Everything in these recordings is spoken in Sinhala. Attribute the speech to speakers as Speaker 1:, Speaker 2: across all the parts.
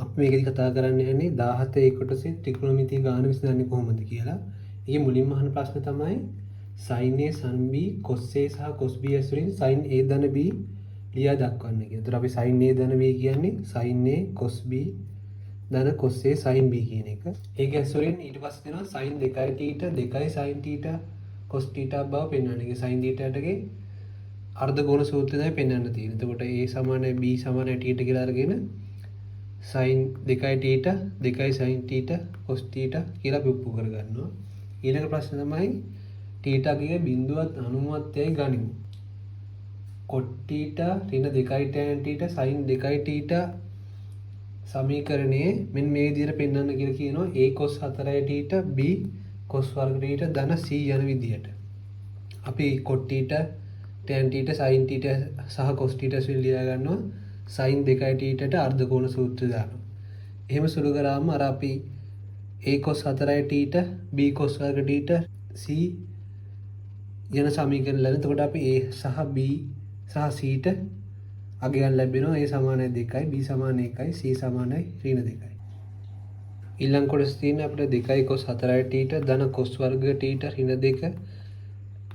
Speaker 1: අපි මේකදී කතා කරන්න යන්නේ 17 කොටසේ ත්‍රිකෝණමිතිය ගාන විසඳන්නේ කොහොමද කියලා. ඒකේ මුලින්ම අහන ප්‍රශ්න තමයි sin A sin B cos A සහ cos B ඇසුරින් sin A ධන B ලියා දක්වන්න කියලා. ඒතර අපි sin A ධන B කියන්නේ sin A cos B ධන cos A sin B කියන එක. ඒක ඇසුරින් ඊට පස්සේ දෙනවා sin 2 θ 2 sin θ cos θ බව පෙන්වන්න. ඒක sin θ ටගේ අර්ධගෝණ සූත්‍රයයි පෙන්වන්න තියෙන්නේ. එතකොට A සමානයි B සමානයි θ කියලා අරගෙන sin 2 θ 2 sin θ cos θ කියලා අපි උප්පු කරගන්නවා. ඊළඟ ප්‍රශ්නේ තමයි θ ගේ බිඳුවත් අනුමතයයි ගනිමු. cot θ ඍණ 2 tan θ sin 2 θ සමීකරණයේ මෙන්න මේ විදිහට පෙන්වන්න කියලා කියනවා a cos 4 θ b cos වර්ග θ ධන c යන විදිහට. අපි cot θ tan θ sin θ සහ cos θ සුළු ලියා ගන්නවා sin 2 θට අර්ධකෝණ සූත්‍රය දානවා. එහෙම සුළු කරාම අර අපි a cos 4 θ b cos වර්ග θ c යන සමීකරණ ලැබෙන. එතකොට අපි a සහ b සහ c ට අගයන් ලැබෙනවා. a සමානයි 2යි b සමානයි 1යි c සමානයි ඍණ 2යි. ඊළඟ කොටස තියෙන අපිට 2 cos 4 θ ධන cos වර්ග θ ඍණ 2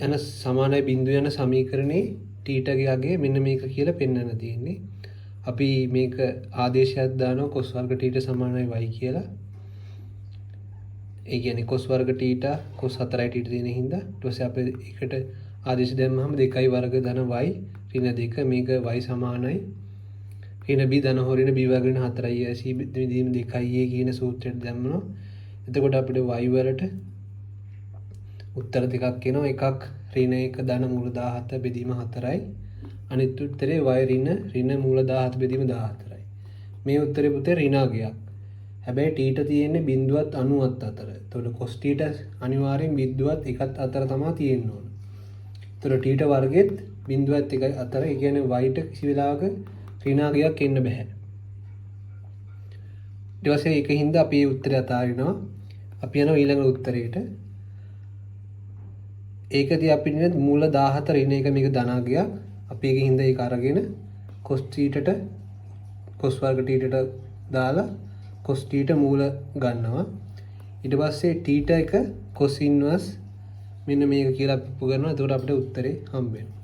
Speaker 1: යන සමානයි බිඳුව යන සමීකරණේ θ ගේ අගය මෙන්න මේක කියලා පෙන්වන්න තියෙන්නේ. අපි මේක ආදේශයක් දානවා cos වර්ග θ සමානයි y කියලා. ඒ කියන්නේ cos වර්ග θ cos 4 θ තියෙන හින්දා ඊට පස්සේ අපි එකට ආදේශ දැම්මම 2 වර්ග ධන y ඍණ 2 මේක y සමානයි ඍණ b ධන හෝ ඍණ b වර්ග ඍණ 4යි c බෙදීම 2යි කියන සූත්‍රයට දැම්මනවා. එතකොට අපිට y වලට උත්තර දෙකක් එනවා. එකක් ඍණ 1 ධන මූල 17 බෙදීම 4යි. අනිත් උත්තරේ y ඍණ මූල 17 බෙදීම 14යි. මේ උත්තරේ පුතේ ඍණාගයක්. හැබැයි θ තියෙන්නේ බිඳුවත් 90ත් අතර. එතකොට cos θ අනිවාර්යෙන් බිඳුවත් 1ත් අතර තමයි තියෙන්න ඕන. එතකොට θ වර්ගෙත් බිඳුවත් 1 අතර. ඒ කියන්නේ y ට කිසි වෙලාවක ඍණාගයක් එන්න බෑ. ඊට පස්සේ ඒකින්ද අපි මේ උත්තරය අතාරිනවා. අපි යනවා ඊළඟ උත්තරේට. ඒකදී අපි ඉන්නේ මූල 17 ඍණ 1 මේක ධනාගයක්. අපි ඒකින්ද ඒක අරගෙන cos θට cos වර්ග θට දාලා cos θ මූල ගන්නවා. ඊට පස්සේ θ එක cos ඉන්වර්ස් මෙන්න මේක කියලා අපි උපු කරනවා. එතකොට අපිට උත්තරේ හම්බ වෙනවා.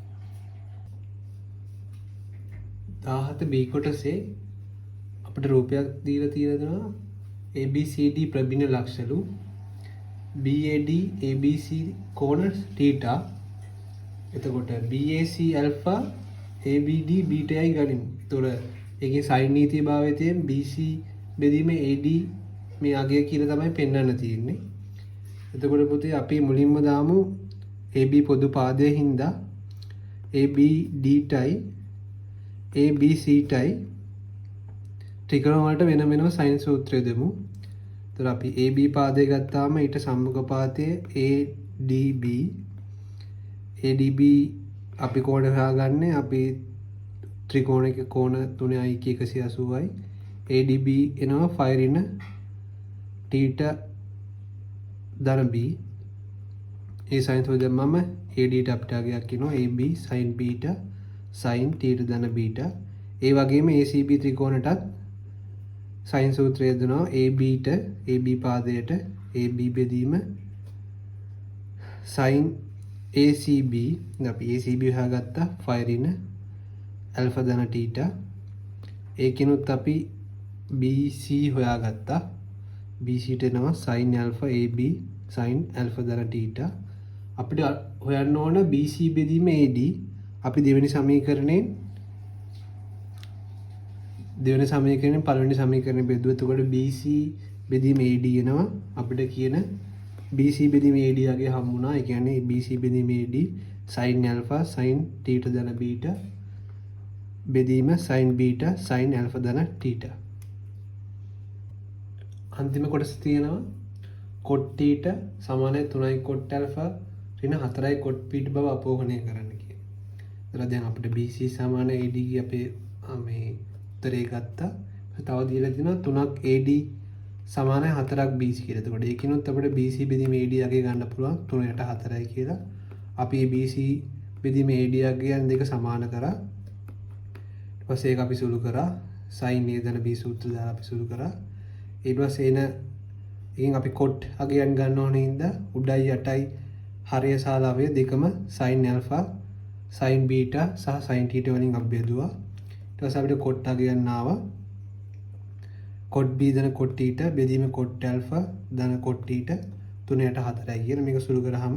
Speaker 1: 17 b කොටසේ අපිට රූපයක් දීලා තියෙනවා ABCD ප්‍රබින ලක්ෂණු BAD ABC කෝණ θ. එතකොට BAC alpha ABD beta යි ගනිමු. එතකොට ඒකේ sin නීතිය භාවිතයෙන් BC බෙදීම AD මේ අගය කියලා තමයි පෙන්වන්න තියෙන්නේ. එතකොට පුතේ අපි මුලින්ම දාමු AB පොදු පාදයේ හින්දා ABD ටයි ABC ටයි ත්‍රිකෝණ වලට වෙන වෙනම sin සූත්‍රය දෙමු. එතකොට අපි AB පාදය ගත්තාම ඊට සම්මුඛ පාදයේ ADB අපි කෝණ හොයාගන්නේ අපි ත්‍රිකෝණයක කෝණ 3යි 180යි ADB එනවා 5 ඍණ θ ධන b. ඒ sin සූත්‍රය දැම්මම AD ට අපිට අගයක් එනවා AB sin β sin θ ධන β. ඒ වගේම ACB ත්‍රිකෝණයටත් sin සූත්‍රය දෙනවා AB ට AB පාදයට AB බෙදීම sin ACB. අපි ACB හොයාගත්තා 5 ඍණ alpha ධන θ. ඒකිනුත් අපි BC හොයාගත්තා. BC ට එනවා sin alpha AB sin alpha ධන θ. අපිට හොයන්න ඕන BC බෙදීම AD. අපි දෙවෙනි සමීකරණයෙන් පළවෙනි සමීකරණය බෙදුවා. එතකොට BC බෙදීම AD එනවා. අපිට කියන BC බෙදීම AD අගේ හම්බුණා. ඒ කියන්නේ BC බෙදීම AD sin alpha sin θ ධන β බෙදීම sin β sin alpha ධන θ. අන්තිම කොටස තියෙනවා cot θ සමානයි 3යි cot alpha ඍණ 4යි cot β බව අපෝහණය කරන්න කියලා. ඒතර දැන් අපිට BC සමානයි AD අපේ මේ උත්තරේ ගත්තා. තව දීලා තියෙනවා 3ක් AD සමානයි 4ක් BC කියලා. එතකොට ඒකිනුත් අපිට BC බෙදීම AD අගේ ගන්න පුළුවන් 3ට 4යි කියලා. අපි BC බෙදීම AD අගේ යන දෙක සමාන කරා. ඊට පස්සේ ඒක අපි සුළු කරා sin a ධන b සූත්‍ර දාලා අපි සුළු කරා. ඊට පස්සේ එන එකෙන් අපි cot අගයන් ගන්න ඕනේ හින්දා උඩයි යටයි හරය සහ ලවය දෙකම sin alpha sin beta සහ sin theta වලින් අපි බෙදුවා. ඊට පස්සේ අපිට cot අගයන් ආවා. cot b ධන cot theta බෙදීම cot alpha ධන cot theta 3/4යි කියලා මේක සුළු කරාම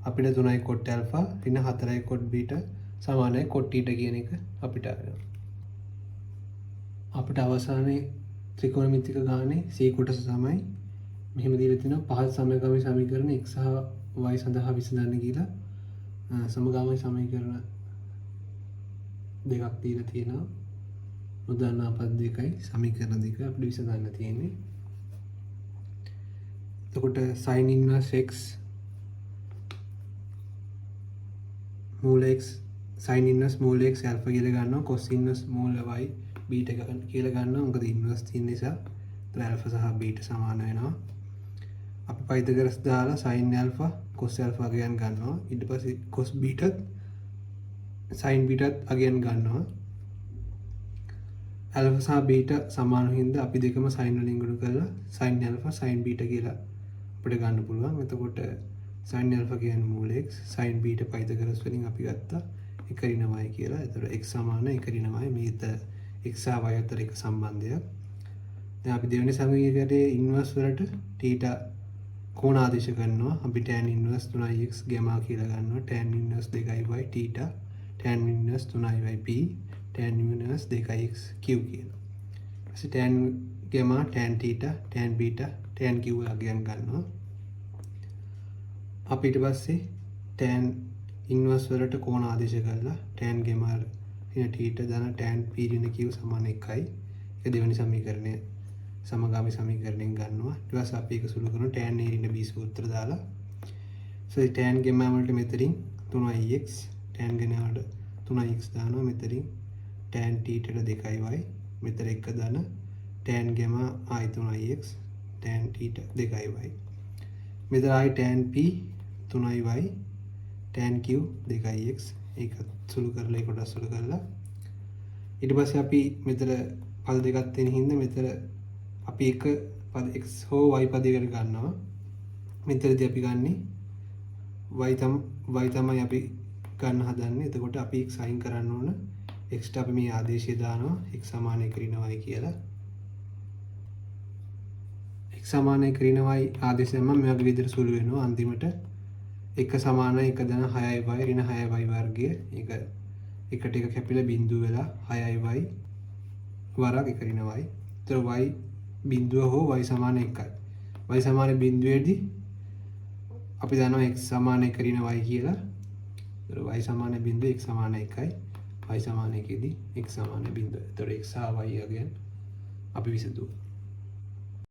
Speaker 1: අපිට 3යි cot alpha ඍණ 4යි cot beta සමානයි cot theta කියන එක අපිට ආවා. අපිට අවසානයේ ත්‍රිකෝණමිතික ගානේ c කොටස තමයි මෙහෙම දීලා තිනවා පහත් සමගාමී සමීකරණ x සහ y සඳහා විසඳන්න කියලා. සමගාමී සමීකරණ දෙකක් දීලා තියෙනවා. උදාහරණ පද දෙකයි සමීකරණ දෙක අපිට විසඳන්න තියෙන්නේ. එතකොට sin inverse x මූල x sin inverse මූල x alpha කියලා ගන්නවා cos inverse මූල y beta කියලා ගන්නවා. මොකද inverse තියෙන නිසා alpha සහ beta සමාන වෙනවා. අපි Pythagoras දාලා sin alpha cos alpha අගයන් ගන්නවා. ඊට පස්සේ cos beta sin beta අගයන් ගන්නවා. alpha සහ beta සමාන හින්දා අපි දෙකම sin වලින් ගුණ කරලා sin alpha sin beta කියලා අපිට ගන්න පුළුවන්. එතකොට sin alpha කියන්නේ මූල x sin beta Pythagoras වලින් අපි ගත්තා 1 ඍණ y කියලා. එතකොට x සමාන 1 ඍණ y මේත x සහ y අතර එක සම්බන්ධයක්. දැන් අපි දෙවෙනි සමීකරණයේ ඉන්වර්ස් වලට θ කෝණ ආදේශ කරනවා. අපි tan inverse 3x gamma කියලා ගන්නවා. tan inverse 2y θ tan inverse 3y p tan inverse 2x q කියලා. ඊපස්සේ tan gamma tan θ tan beta tan q අගයන් ගන්නවා. අපි ඊට පස්සේ tan inverse වලට කෝණ ආදේශ කරලා tan gamma ඍණ θ ධන tan p ඍණ q සමාන 1යි. ඒක දෙවෙනි සමීකරණය සමගාමී සමීකරණයෙන් ගන්නවා. ඊට පස්සේ අපි ඒක සුළු කරනවා tan a ඍණ b සූත්‍ර දාලා. tan gamma වලට මෙතනින් 3x tan gamma වලට 3x දානවා. මෙතනින් tan θ ට 2y මෙතන 1 දාන tan gamma ආයි 3x tan θ 2y මෙතන ආයි tan p 3y tan q 2x ඒක සුළු කරලා ඒ කොටස් සුළු කරලා ඊට පස්සේ අපි මෙතන පද දෙකක් තියෙන හින්දා මෙතන අපි එක පද x හෝ y පදයකට ගන්නවා. මෙතනදී අපි ගන්නෙ y තමයි අපි ගන්න හදන්නේ. එතකොට අපි x අයින් කරන්න ඕන. x ට අපි මේ ආදේශය දානවා x සමාන 1 ඍණ y කියලා. x සමාන 1 ඍණ y ආදේශයෙන් මම මේ වගේ විදිහට සුළු වෙනවා. අන්තිමට 1 සමාන 1 ධන 6y ඍණ 6y වර්ගය. ඒක එකට එක කැපිලා බිඳුව වෙලා 6y වරක් 1 ඍණ y. ඒතර y බිඳුව හෝ y සමාන 1යි. y සමාන බිඳුවේදී අපි දන්නවා x සමාන 1 ඍණ y කියලා. ඒතර y සමාන බිඳුව x සමාන 1යි. y සමාන 1 දී x සමාන බිඳුව. ඒතර x සහ y අගයන් අපි විසඳුවා.